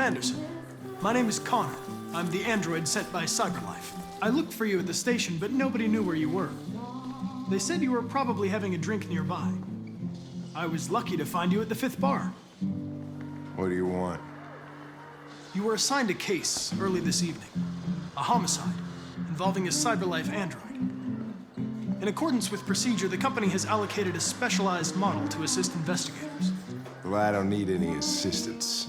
Anderson. My name is Connor. I'm the android sent by CyberLife. I looked for you at the station, but nobody knew where you were. They said you were probably having a drink nearby. I was lucky to find you at the 5th bar. What do you want? You were assigned a case early this evening. A homicide involving a CyberLife android. In accordance with procedure, the company has allocated a specialized model to assist investigators. Well, I don't need any assistance.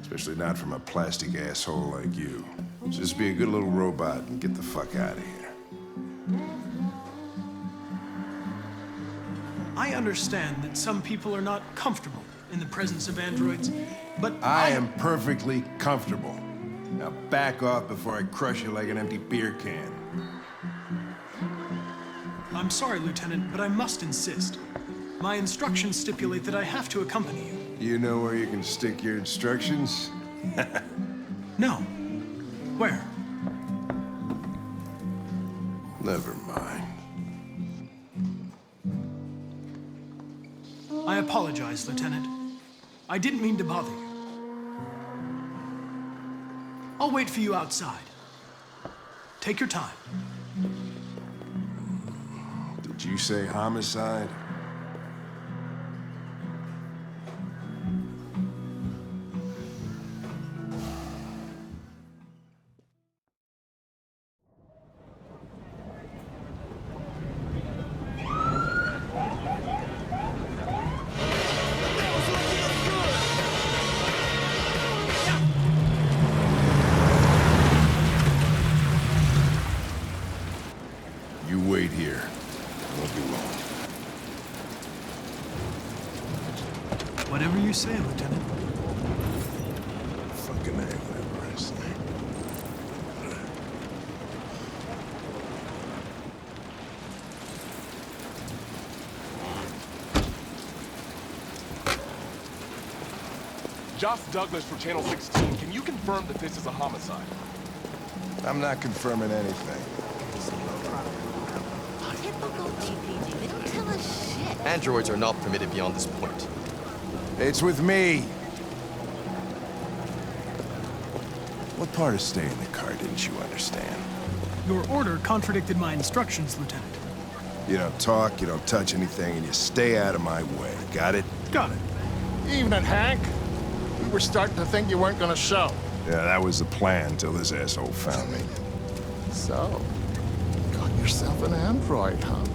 Especially not from a plastic asshole like you. Just be a good little robot and get the fuck out of here. I understand that some people are not comfortable in the presence of androids, but I am perfectly comfortable. Now back off before I crush you like an empty beer can. I'm sorry, Lieutenant, but I must insist. My instructions stipulate that I have to accompany you. You know where you can stick your instructions? No. Where? Never mind. I apologize, Lieutenant. I didn't mean to bother you. I'll wait for you outside. Take your time. Did you say homicide? You wait here. Won't be long. Whatever you say, Lieutenant. Fucking A, whatever I say. Josh Douglas for Channel 16. Can you confirm that this is a homicide? I'm not confirming anything. Typical GPG. They don't tell us shit. Androids are not permitted beyond this point. It's with me. What part of staying in the car didn't you understand? Your order contradicted my instructions, Lieutenant. You don't talk, you don't touch anything, and you stay out of my way. Got it? Got it. Evening, Hank. We were starting to think you weren't gonna show. Yeah, that was the plan till this asshole found me. So, got yourself an android, huh?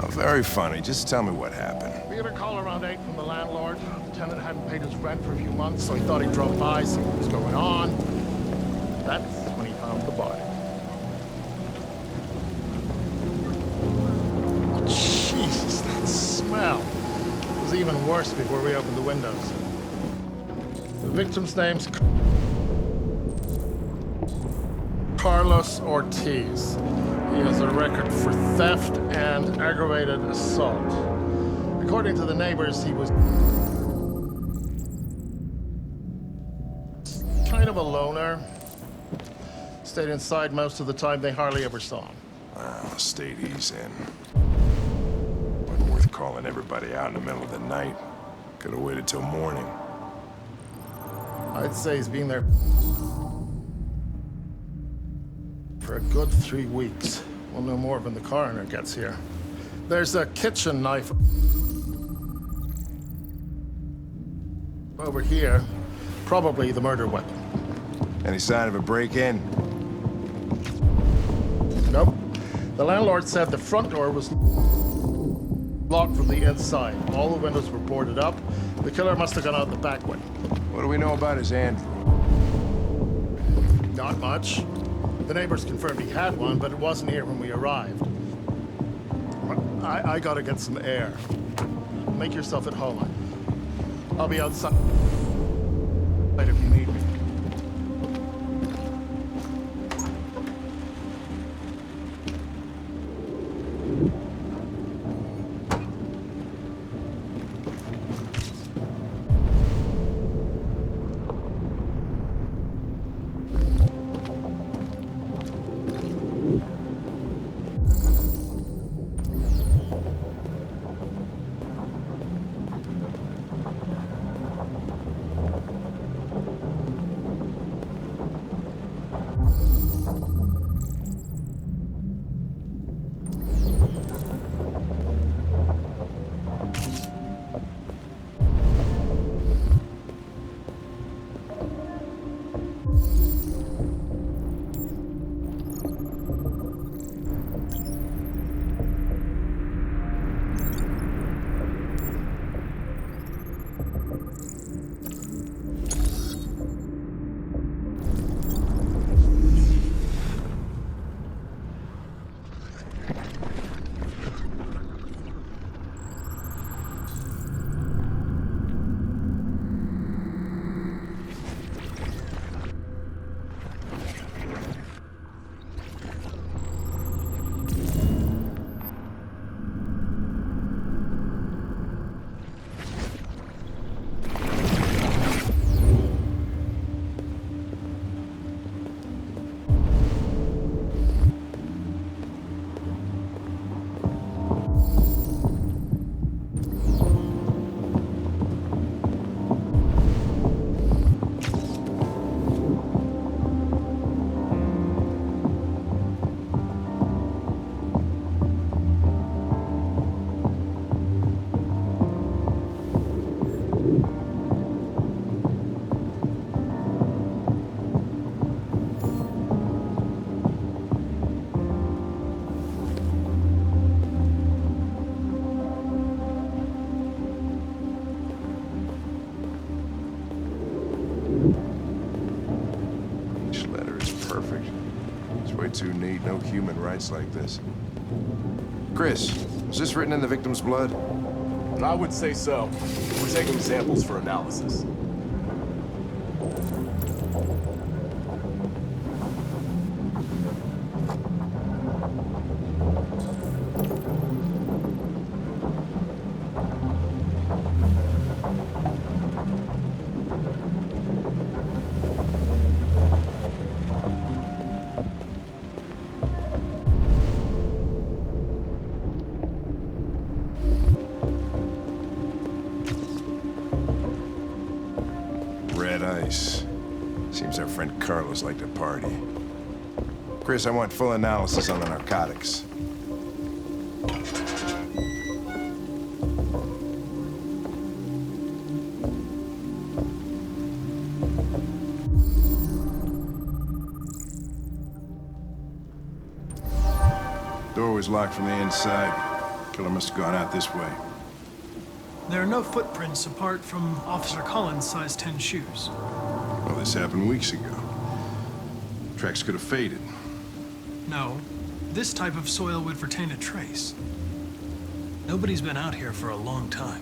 Oh, very funny. Just tell me what happened. We had a call around 8 from the landlord. The tenant hadn't paid his rent for a few months, so he thought he'd drop by, see what was going on. That's when he found the body. Oh, Jesus, that smell. It was even worse before we opened the windows. The victim's name's Carlos Ortiz. He has a record for theft and aggravated assault. According to the neighbors, he was kind of a loner. Stayed inside most of the time. They hardly ever saw him. Well, state he's in. Wasn't worth calling everybody out in the middle of the night. Could have waited till morning. I'd say he's been there for a good 3 weeks. We'll know more when the coroner gets here. There's a kitchen knife over here. Probably the murder weapon. Any sign of a break-in? Nope. The landlord said the front door was locked from the inside. All the windows were boarded up. The killer must have gone out the back way. What do we know about his android? Not much. The neighbors confirmed he had one, but it wasn't here when we arrived. I gotta get some air. Make yourself at home. I'll be outside if you need me. No human rights like this. Chris, is this written in the victim's blood? I would say so. We're taking samples for analysis. Red ice. Seems our friend Carlos liked to party. Chris, I want full analysis on the narcotics. Door was locked from the inside. Killer must have gone out this way. There are no footprints apart from Officer Collins' size 10 shoes. Well, this happened weeks ago. Tracks could have faded. No, this type of soil would retain a trace. Nobody's been out here for a long time.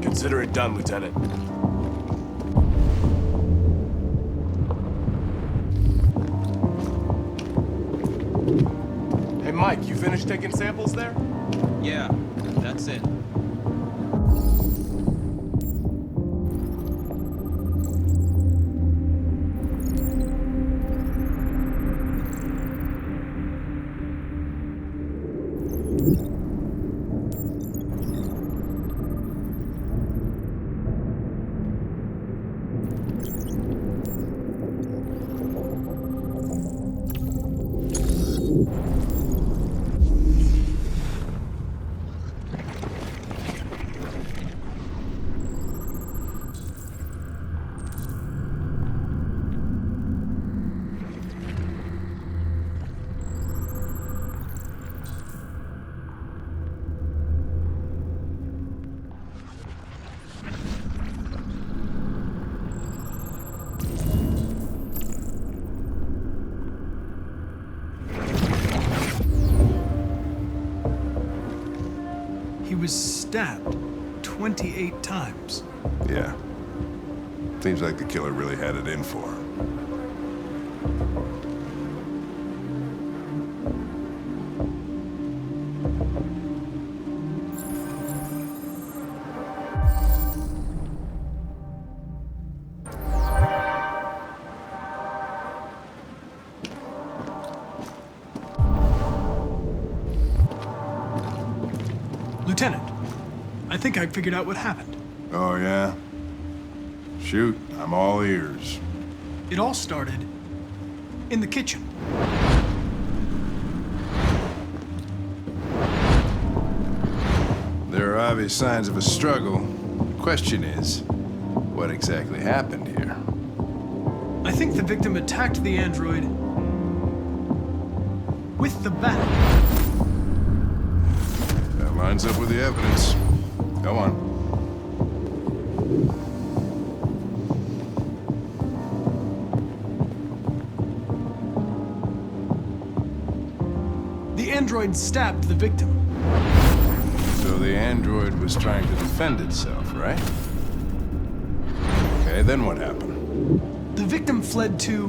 Consider it done, Lieutenant. Hey, Mike, you finished taking samples there? Yeah, that's it. He was stabbed 28 times. Yeah. Seems like the killer really had it in for him. Lieutenant, I think I figured out what happened. Oh, yeah? Shoot, I'm all ears. It all started in the kitchen. There are obvious signs of a struggle. Question is, what exactly happened here? I think the victim attacked the android with the bat. That lines up with the evidence. Go on. The android stabbed the victim. So the android was trying to defend itself, right? Okay, then what happened? The victim fled to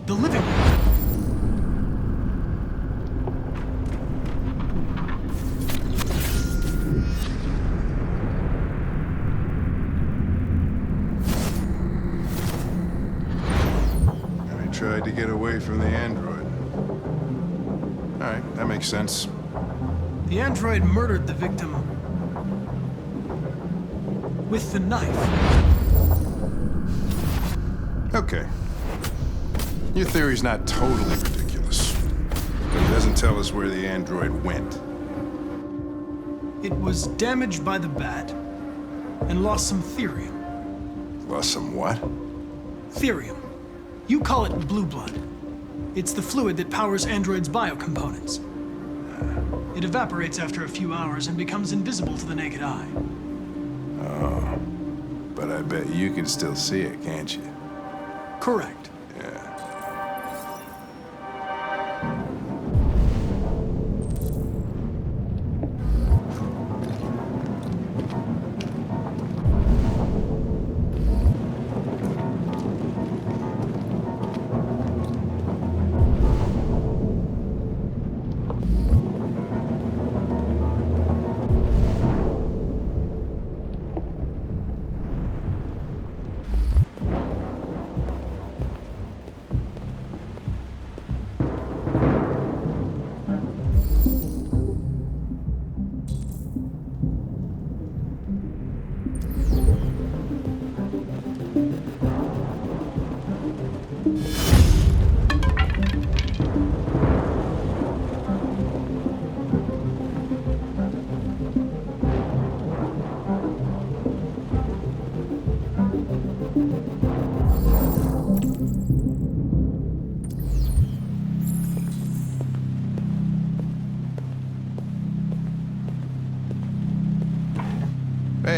the living room. And he tried to get away from the android. All right, that makes sense. The android murdered the victim with the knife. Okay. Your theory's not totally ridiculous, but it doesn't tell us where the android went. It was damaged by the bat and lost some therium. Lost some what? Therium. You call it blue blood. It's the fluid that powers androids' biocomponents. It evaporates after a few hours and becomes invisible to the naked eye. Oh. But I bet you can still see it, can't you? Correct. Yeah.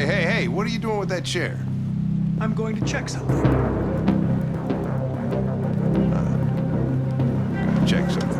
Hey, what are you doing with that chair? I'm going to check something. Check something.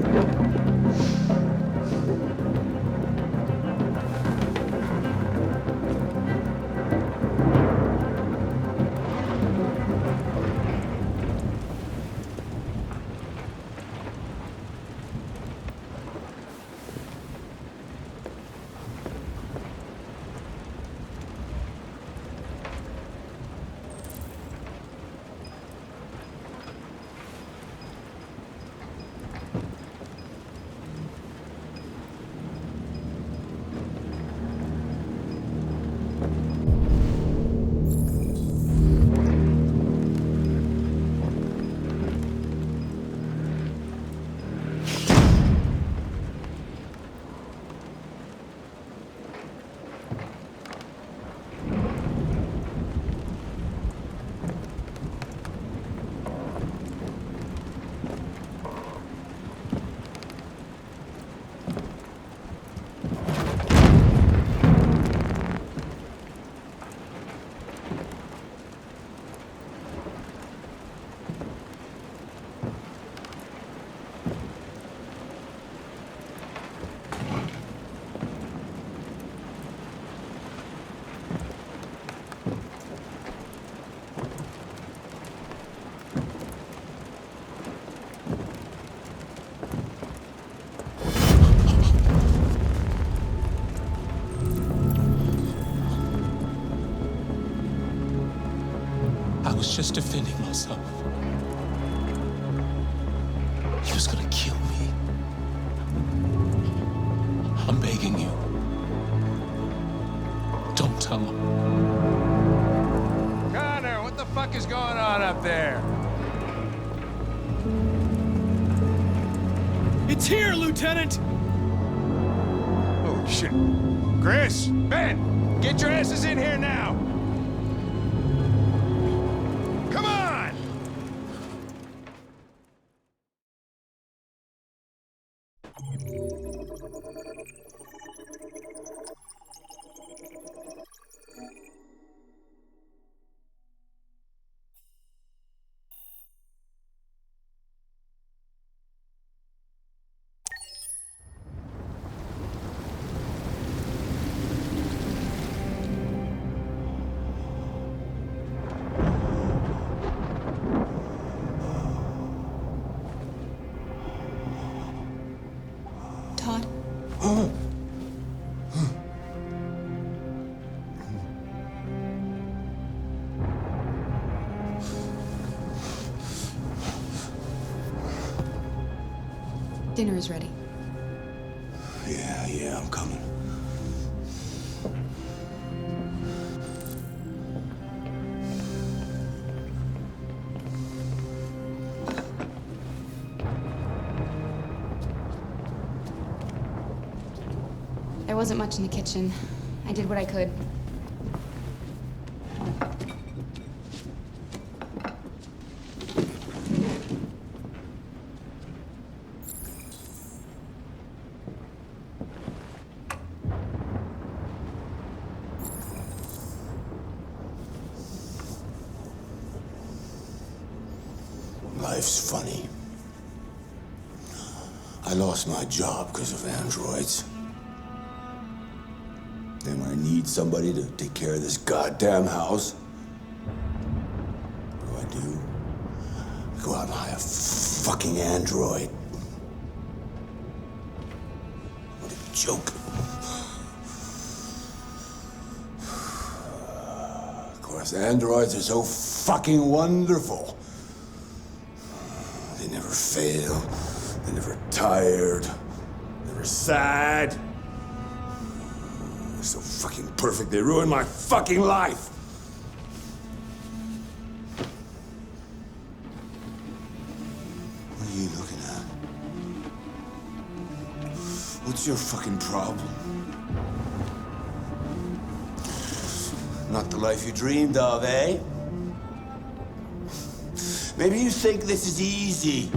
I was just defending myself. He was gonna kill me. I'm begging you. Don't tell him. Connor, what the fuck is going on up there? It's here, Lieutenant! Oh, shit. Chris, Ben, get your asses in here now! Come on! Todd? Dinner is ready. Yeah, I'm coming. There wasn't much in the kitchen. I did what I could. life's funny. I lost my job because of androids. Then when I need somebody to take care of this goddamn house, what do? I go out and hire a fucking android. What a joke. Of course, androids are so fucking wonderful. They never fail. They're never tired. Never sad. They're so fucking perfect, they ruined my fucking life. What are you looking at? What's your fucking problem? Not the life you dreamed of, eh? Maybe you think this is easy.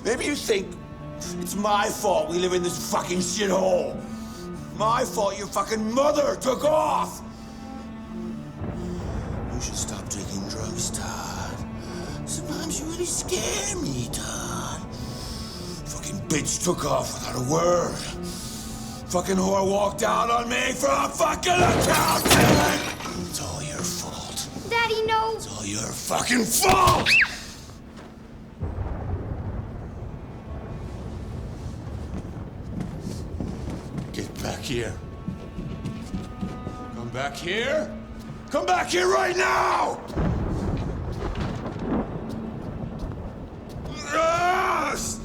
Maybe you think it's my fault we live in this fucking shithole. My fault your fucking mother took off. You should stop taking drugs, Todd. Sometimes you really scare me, Todd. Fucking bitch took off without a word. Fucking whore walked out on me for a fucking accountant! It's all your fault. Daddy, no! It's all your fucking fault! Get back here. Come back here. Come back here right now! Yes!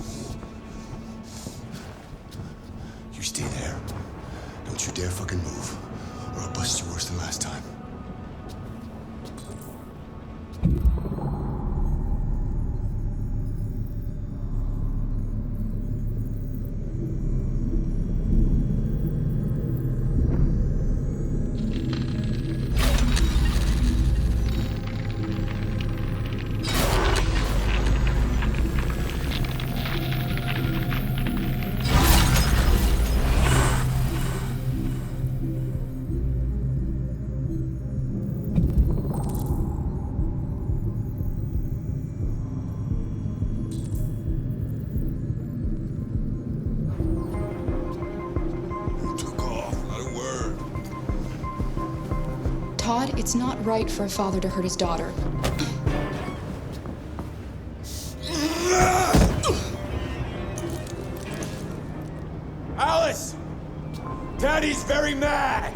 You stay there. Don't you dare fucking move, or I'll bust you worse than last time. Todd, it's not right for a father to hurt his daughter. Alice! Daddy's very mad!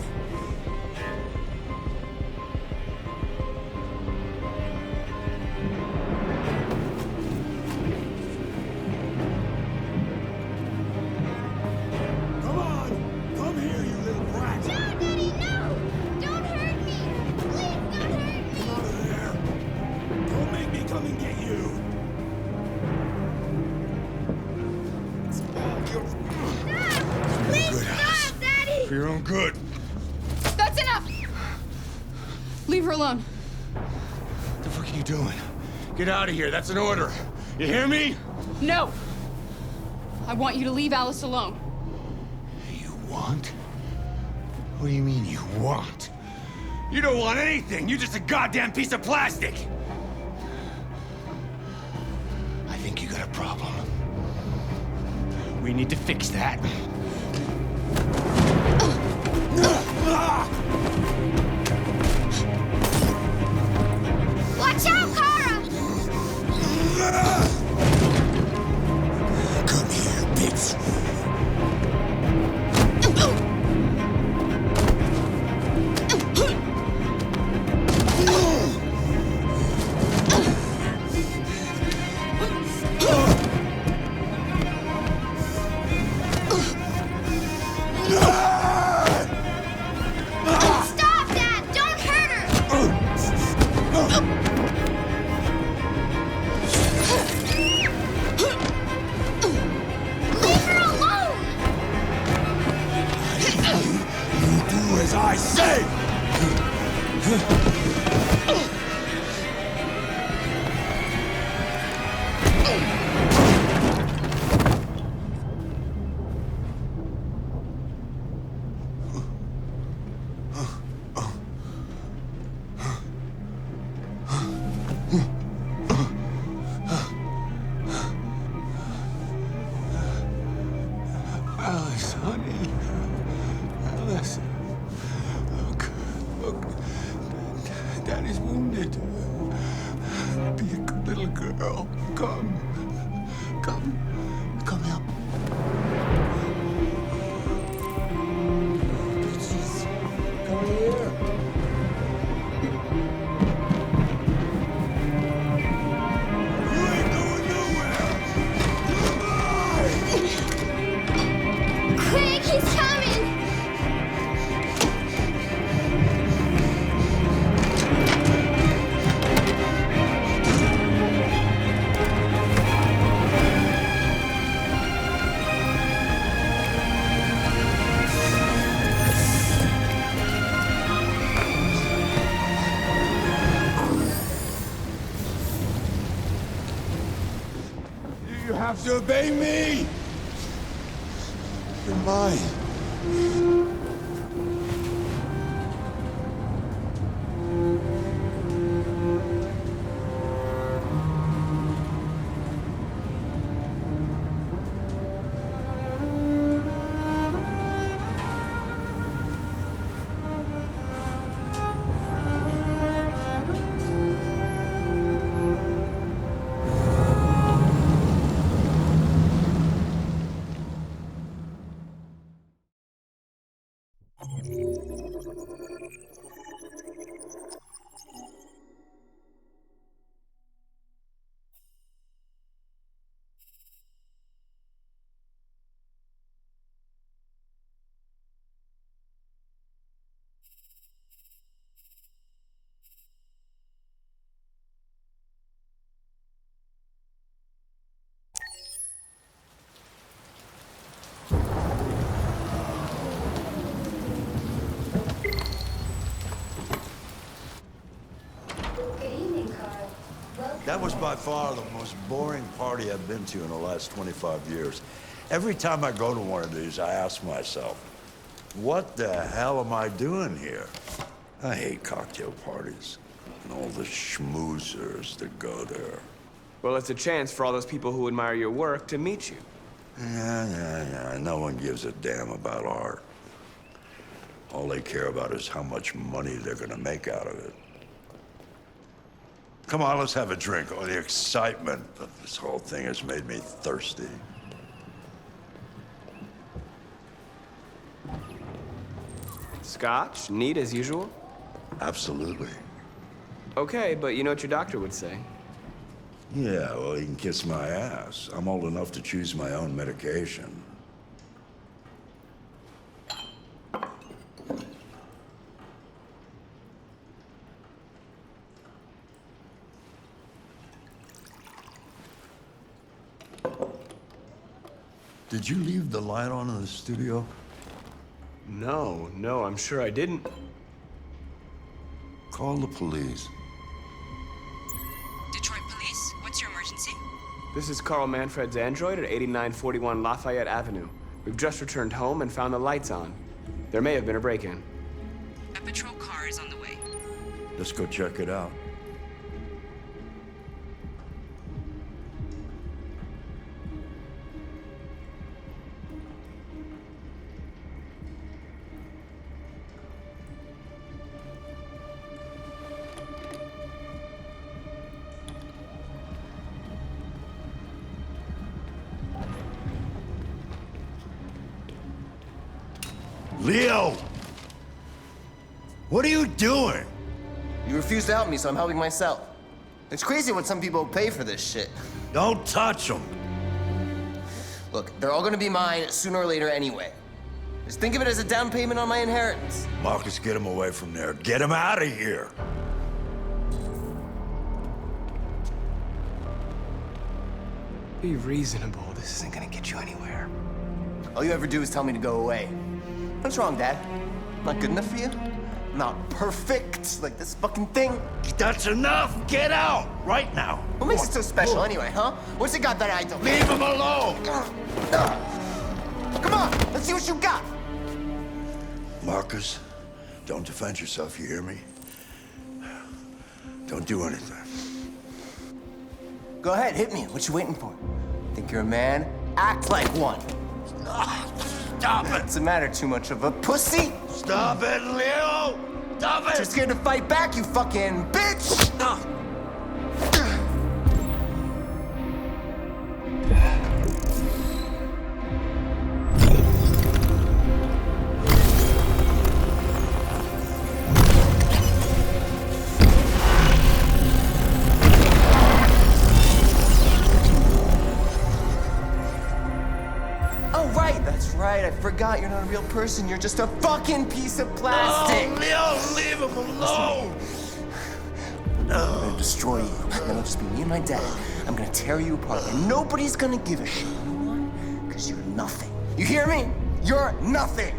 Come on! Come here, you little brat! No, Daddy, no! Don't hurt me! Please don't hurt me! Come out of there! Don't make me come and get you! Stop! Please stop, Daddy! For your own good. That's enough! Leave her alone. What the fuck are you doing? Get out of here, that's an order. You hear me? No! I want you to leave Alice alone. You want? What do you mean you want? You don't want anything. You're just a goddamn piece of plastic. I think you got a problem. We need to fix that. Watch out, Kara! Come here, bitch. Alice, honey. Alice. Look. Daddy's wounded. Be a good little girl. Come help. Bitches, come here. You ain't going nowhere. Quick, he's coming! You have to obey me. You're mine. That was by far the most boring party I've been to in the last 25 years. Every time I go to one of these, I ask myself, what the hell am I doing here? I hate cocktail parties and all the schmoozers that go there. Well, it's a chance for all those people who admire your work to meet you. Yeah. No one gives a damn about art. All they care about is how much money they're gonna make out of it. Come on, let's have a drink. Oh, the excitement of this whole thing has made me thirsty. Scotch? Neat as usual? Absolutely. Okay, but you know what your doctor would say. Yeah, well, he can kiss my ass. I'm old enough to choose my own medication. Did you leave the light on in the studio? No, I'm sure I didn't. Call the police. Detroit Police, what's your emergency? This is Carl Manfred's android at 8941 Lafayette Avenue. We've just returned home and found the lights on. There may have been a break-in. A patrol car is on the way. Let's go check it out. Leo! What are you doing? You refuse to help me, so I'm helping myself. It's crazy what some people pay for this shit. Don't touch them. Look, they're all gonna be mine sooner or later anyway. Just think of it as a down payment on my inheritance. Marcus, get him away from there. Get him out of here. Be reasonable. This isn't gonna get you anywhere. All you ever do is tell me to go away. What's wrong, Dad? I'm not good enough for you? I'm not perfect like this fucking thing? That's enough! Get out! Right now! What makes it so special anyway, huh? What's it got that I don't? Leave him alone! Come on, let's see what you got! Marcus, don't defend yourself, you hear me? Don't do anything. Go ahead, hit me. What you waiting for? Think you're a man? Act like one. Stop it! What's the matter? Too much of a pussy? Stop it, Leo! Stop it! You're scared to fight back, you fucking bitch! That's right, I forgot you're not a real person. You're just a fucking piece of plastic. Oh, Leo, leave him alone! I'm gonna destroy you. Then it'll just be me and my dad. I'm gonna tear you apart, and nobody's gonna give a shit. You know why? Because you're nothing. You hear me? You're nothing.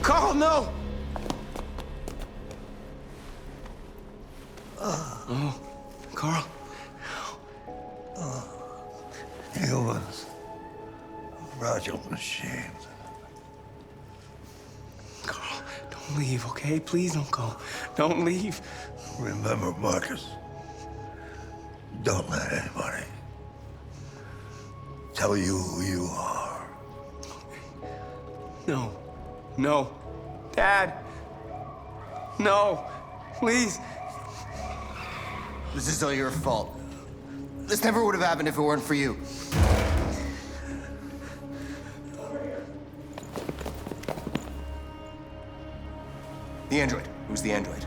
Carl, no! Oh, Carl. Humans. Fragile machines. Carl, don't leave, okay? Please don't go. Don't leave. Remember, Marcus, don't let anybody tell you who you are. No. No. Dad. No. Please. This is all your fault. This never would have happened if it weren't for you. The android. It was the android.